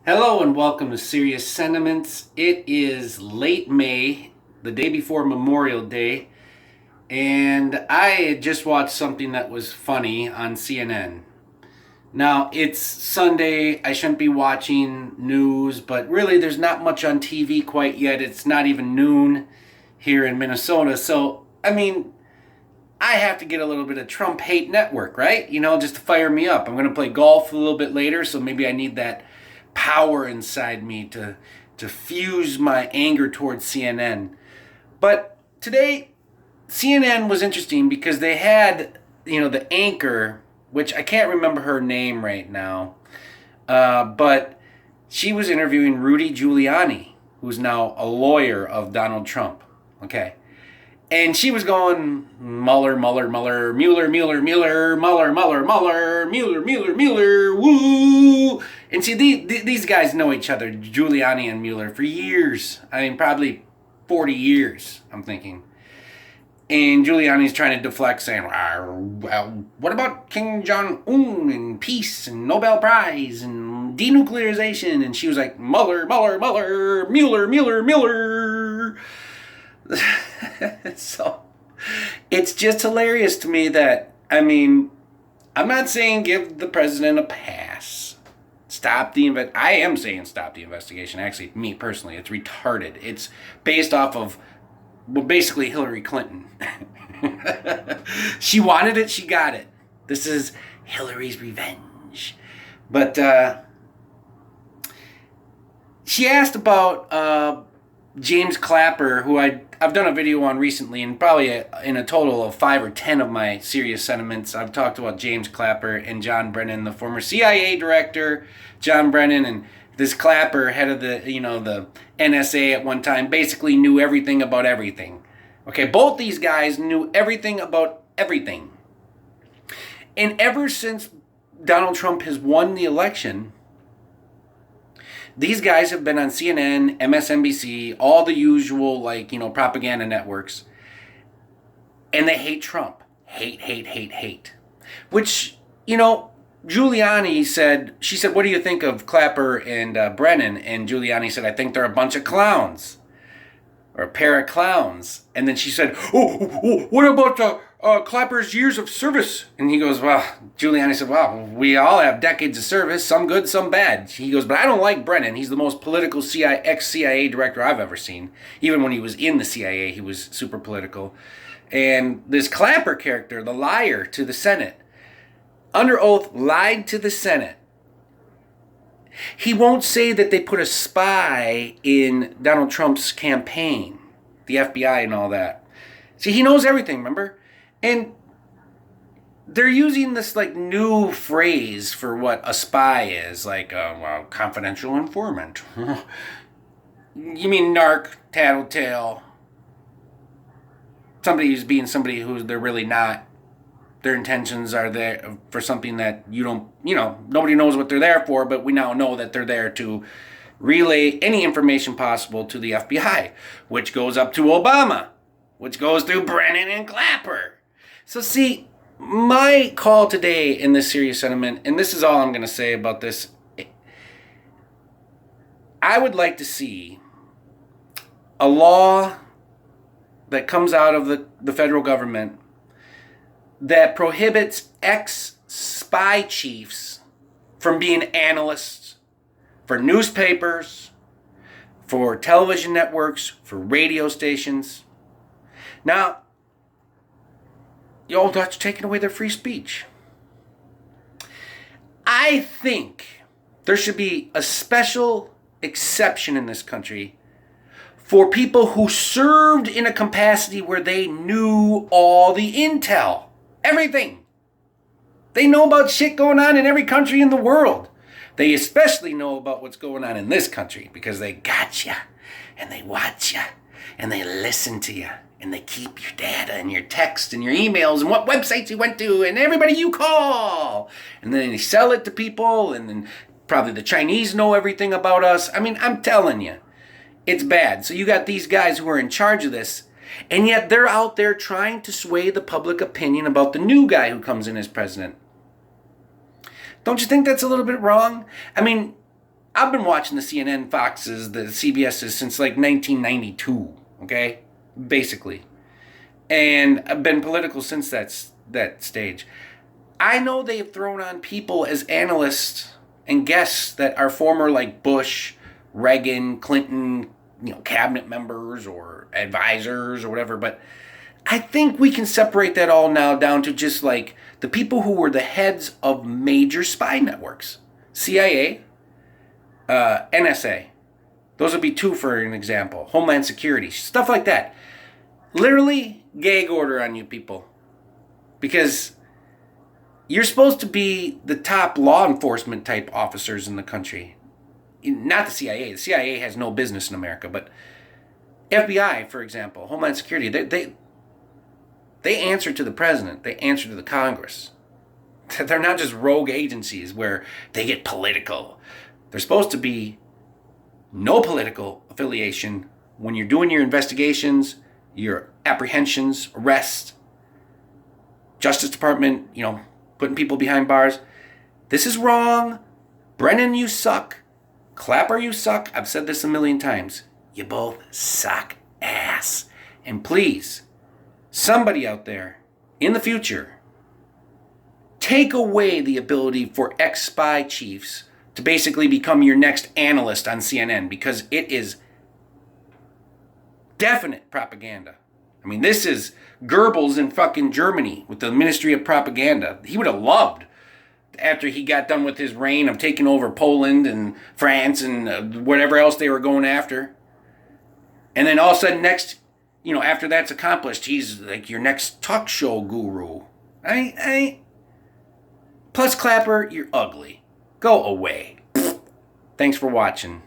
Hello and welcome to Serious Sentiments. It is late May, the day before Memorial Day, and I had just watched something that was funny on CNN. Now, it's Sunday, I shouldn't be watching news, but really there's not much on TV quite yet. It's not even noon here in Minnesota, so I have to get a little bit of Trump hate network, right? Just to fire me up. I'm going to play golf a little bit later, so maybe I need that power inside me to fuse my anger towards CNN. But today, CNN was interesting because they had, the anchor, which I can't remember her name right now, but she was interviewing Rudy Giuliani, who's now a lawyer of Donald Trump. Okay. And she was going Mueller, Mueller, Mueller, Mueller, Mueller, Mueller, Mueller, Mueller, Mueller, Mueller, Mueller, Mueller, woo. And see, these guys know each other, Giuliani and Mueller, for years. Probably 40 years, I'm thinking. And Giuliani's trying to deflect, saying, well, what about Kim Jong-un and peace and Nobel Prize and denuclearization? And she was like, Mueller, Mueller, Mueller, Mueller, Mueller, Mueller. So it's just hilarious to me that, I'm not saying give the president a pass. I am saying stop the investigation. Actually, me personally, it's retarded. It's based off of, basically Hillary Clinton. She wanted it, she got it. This is Hillary's revenge. But she asked about James Clapper, who I've done a video on recently, and probably in a total of 5 or 10 of my serious sentiments, I've talked about James Clapper and John Brennan, the former CIA director, John Brennan, and this Clapper, head of the NSA at one time, basically knew everything about everything. Okay, both these guys knew everything about everything. And ever since Donald Trump has won the election, these guys have been on CNN, MSNBC, all the usual, propaganda networks. And they hate Trump. Hate, hate, hate, hate. Which, Giuliani said, she said, what do you think of Clapper and Brennan? And Giuliani said, I think they're a bunch of clowns. Or a pair of clowns. And then she said, what about Clapper's years of service? And he goes, Giuliani said, we all have decades of service, some good, some bad. He goes, but I don't like Brennan. He's the most political ex-CIA director I've ever seen. Even when he was in the CIA, he was super political. And this Clapper character, the liar to the Senate, under oath, lied to the Senate. He won't say that they put a spy in Donald Trump's campaign, the FBI and all that. See, he knows everything, remember? And they're using this new phrase for what a spy is, confidential informant. You mean narc, tattletale, somebody who's being somebody who they're really not. Their intentions are there for something that nobody knows what they're there for, but we now know that they're there to relay any information possible to the FBI, which goes up to Obama, which goes through Brennan and Clapper. So see, my call today in this serious sentiment, and this is all I'm going to say about this, I would like to see a law that comes out of the federal government that prohibits ex-spy chiefs from being analysts for newspapers, for television networks, for radio stations. Now, that's taking away their free speech. I think there should be a special exception in this country for people who served in a capacity where they knew all the intel. Everything. They know about shit going on in every country in the world. They especially know about what's going on in this country because they got you, and they watch you, and they listen to you, and they keep your data and your text and your emails and what websites you went to and everybody you call. And then they sell it to people, and then probably the Chinese know everything about us. I'm telling you, it's bad. So you got these guys who are in charge of this, and yet they're out there trying to sway the public opinion about the new guy who comes in as president. Don't you think that's a little bit wrong? I've been watching the CNN, Foxes, the CBSs since like 1992, okay? Basically. And I've been political since that stage. I know they've thrown on people as analysts and guests that are former like Bush, Reagan, Clinton, cabinet members or advisors or whatever, but I think we can separate that all now down to just like the people who were the heads of major spy networks. CIA, NSA. Those would be two for an example. Homeland Security, stuff like that. Literally, gag order on you people. Because you're supposed to be the top law enforcement type officers in the country. Not the CIA. The CIA has no business in America, but FBI, for example, Homeland Security, they answer to the president. They answer to the Congress. They're not just rogue agencies where they get political. They're supposed to be no political affiliation when you're doing your investigations, your apprehensions, arrests, Justice Department, putting people behind bars. This is wrong. Brennan, you suck. Clapper, you suck. I've said this a million times. You both suck ass. And please, somebody out there in the future, take away the ability for ex-spy chiefs to basically become your next analyst on CNN, because it is definite propaganda. I mean, this is Goebbels in fucking Germany with the Ministry of Propaganda. He would have loved, after he got done with his reign of taking over Poland and France and whatever else they were going after. And then all of a sudden after that's accomplished, he's like your next talk show guru. Plus, Clapper, you're ugly. Go away. Thanks for watching.